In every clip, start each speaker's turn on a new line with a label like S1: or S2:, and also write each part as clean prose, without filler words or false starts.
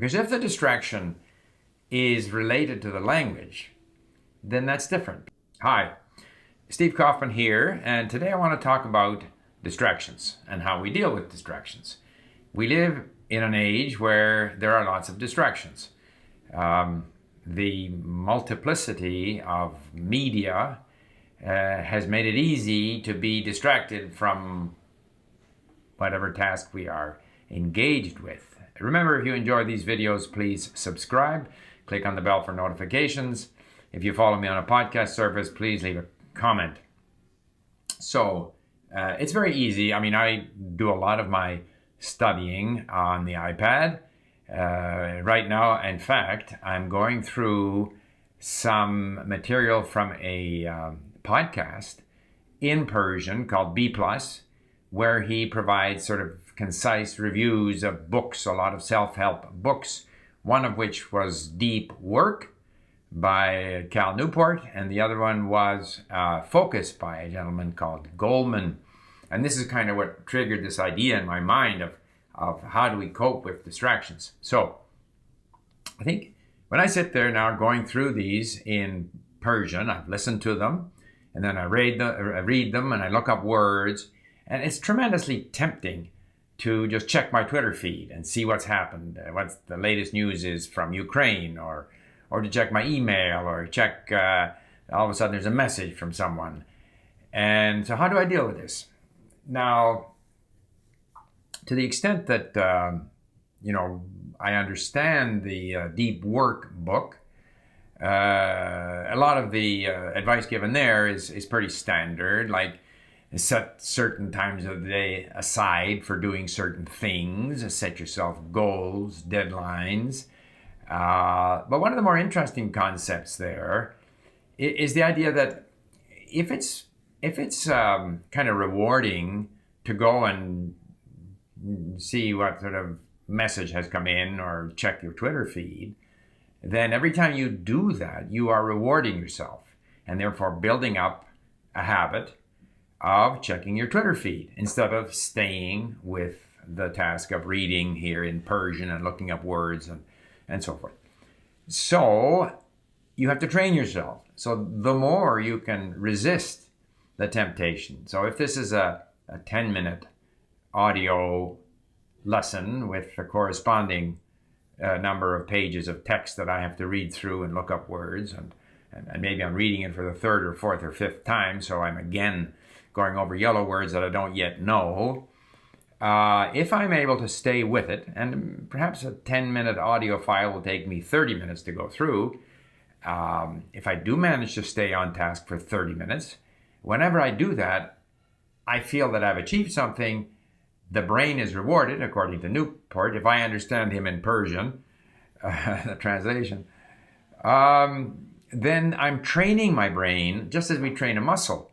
S1: Because if the distraction is related to the language, then that's different. Hi, Steve Kaufman here, and today I want to talk about distractions and how we deal with distractions. We live in an age where there are lots of distractions. The multiplicity of media has made it easy to be distracted from whatever task we are engaged with. Remember, if you enjoy these videos, please subscribe. Click on the bell for notifications. If you follow me on a podcast service, please leave a comment. So it's very easy. I mean, I do a lot of my studying on the iPad. Right now, in fact, I'm going through some material from a podcast in Persian called B+, where he provides sort of concise reviews of books, a lot of self-help books, one of which was Deep Work by Cal Newport, and the other one was Focus by a gentleman called Goldman. And this is kind of what triggered this idea in my mind of how do we cope with distractions. So I think when I sit there now going through these in Persian, I've listened to them, and then I read them and I look up words, and it's tremendously tempting to just check my Twitter feed and see what's happened, what the latest news is from Ukraine, or to check my email, or check, all of a sudden there's a message from someone. And so how do I deal with this? Now, to the extent that, I understand the Deep Work book, a lot of the advice given there is pretty standard, like set certain times of the day aside for doing certain things, set yourself goals, deadlines. But one of the more interesting concepts there is the idea that if it's kind of rewarding to go and see what sort of message has come in or check your Twitter feed, then every time you do that, you are rewarding yourself and therefore building up a habit of checking your Twitter feed instead of staying with the task of reading here in Persian and looking up words and so forth. So you have to train yourself. So the more you can resist the temptation. So if this is a 10-minute audio lesson with a corresponding number of pages of text that I have to read through and look up words, and maybe I'm reading it for the third or fourth or fifth time, so I'm again going over yellow words that I don't yet know. If I'm able to stay with it, and perhaps a 10-minute audio file will take me 30 minutes to go through, if I do manage to stay on task for 30 minutes, whenever I do that, I feel that I've achieved something. The brain is rewarded, according to Newport, if I understand him in Persian, the translation, then I'm training my brain just as we train a muscle.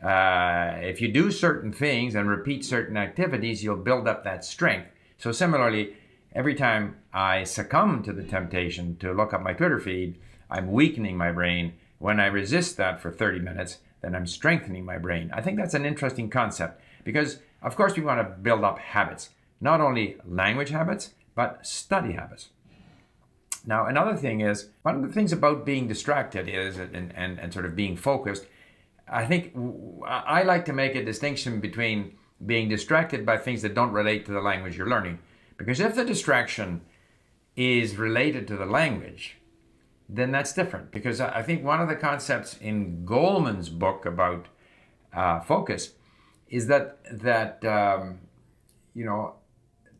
S1: If you do certain things and repeat certain activities, you'll build up that strength. So similarly, every time I succumb to the temptation to look up my Twitter feed, I'm weakening my brain. When I resist that for 30 minutes, then I'm strengthening my brain. I think that's an interesting concept because, of course, we want to build up habits, not only language habits, but study habits. Now, another thing is, one of the things about being distracted is, and sort of being focused, I think I like to make a distinction between being distracted by things that don't relate to the language you're learning. Because if the distraction is related to the language, then that's different. Because I think one of the concepts in Goldman's book about focus is that to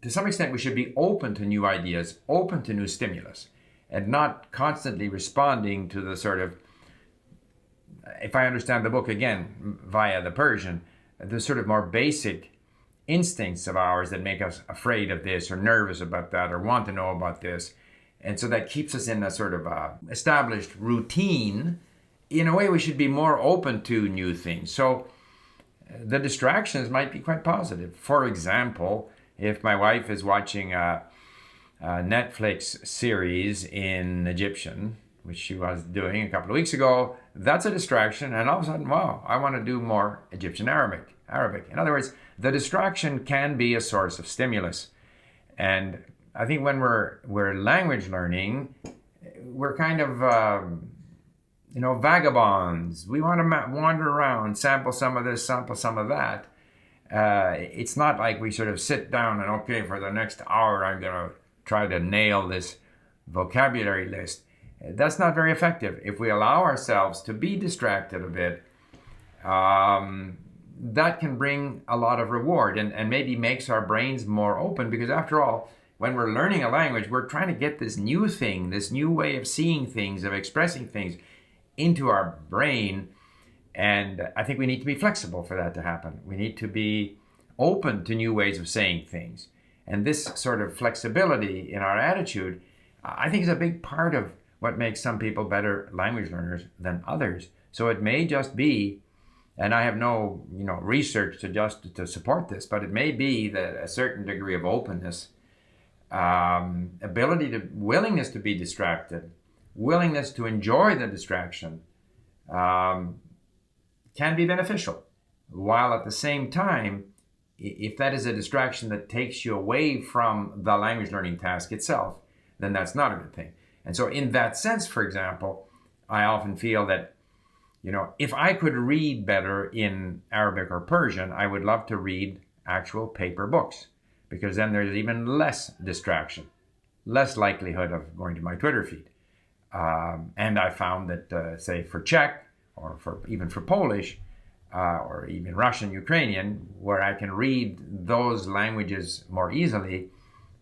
S1: some extent we should be open to new ideas, open to new stimulus, and not constantly responding to the sort of, if I understand the book again via the Persian, the sort of more basic instincts of ours that make us afraid of this or nervous about that or want to know about this. And so that keeps us in a sort of established routine. In a way, we should be more open to new things. So the distractions might be quite positive. For example, if my wife is watching a Netflix series in Egyptian, which she was doing a couple of weeks ago, that's a distraction. And all of a sudden, wow, I want to do more Egyptian Arabic. In other words, the distraction can be a source of stimulus. And I think when we're language learning, we're kind of vagabonds. We want to wander around, sample some of this, sample some of that. It's not like we sort of sit down and, okay, for the next hour I'm going to try to nail this vocabulary list. That's not very effective. If we allow ourselves to be distracted a bit, that can bring a lot of reward and maybe makes our brains more open, because after all, when we're learning a language, we're trying to get this new thing, this new way of seeing things, of expressing things into our brain. And I think we need to be flexible for that to happen. We need to be open to new ways of saying things. And this sort of flexibility in our attitude, I think, is a big part of what makes some people better language learners than others. So it may just be, and I have no research to support this, but it may be that a certain degree of openness, willingness to be distracted, willingness to enjoy the distraction, can be beneficial. While at the same time, if that is a distraction that takes you away from the language learning task itself, then that's not a good thing. And so in that sense, for example, I often feel that, if I could read better in Arabic or Persian, I would love to read actual paper books, because then there's even less distraction, less likelihood of going to my Twitter feed. And I found that, say, for Czech, or even for Polish, or even Russian, Ukrainian, where I can read those languages more easily,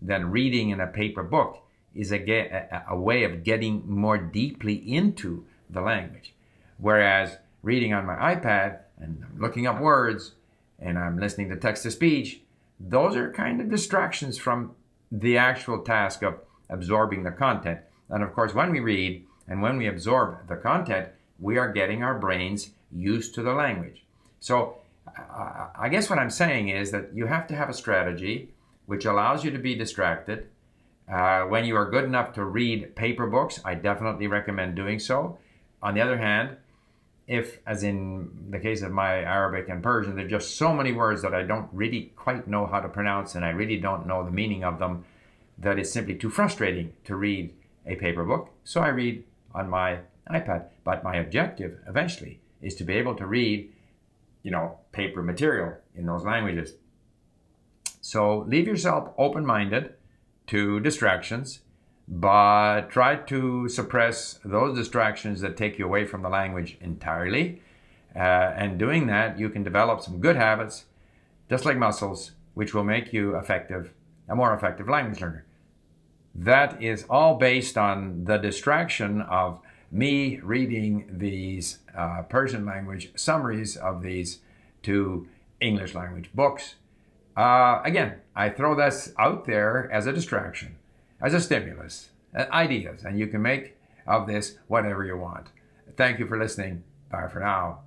S1: than reading in a paper book is a way of getting more deeply into the language. Whereas reading on my iPad and I'm looking up words and I'm listening to text-to-speech, those are kind of distractions from the actual task of absorbing the content. And of course, when we read and when we absorb the content, we are getting our brains used to the language. So I guess what I'm saying is that you have to have a strategy which allows you to be distracted. When you are good enough to read paper books, I definitely recommend doing so. On the other hand, if, as in the case of my Arabic and Persian, there are just so many words that I don't really quite know how to pronounce and I really don't know the meaning of them, that it's simply too frustrating to read a paper book. So I read on my iPad. But my objective eventually is to be able to read, paper material in those languages. So leave yourself open-minded to distractions, but try to suppress those distractions that take you away from the language entirely. And doing that, you can develop some good habits, just like muscles, which will make you a more effective language learner. That is all based on the distraction of me reading these Persian language summaries of these two English language books. Again, I throw this out there as a distraction, as a stimulus, ideas, and you can make of this whatever you want. Thank you for listening. Bye for now.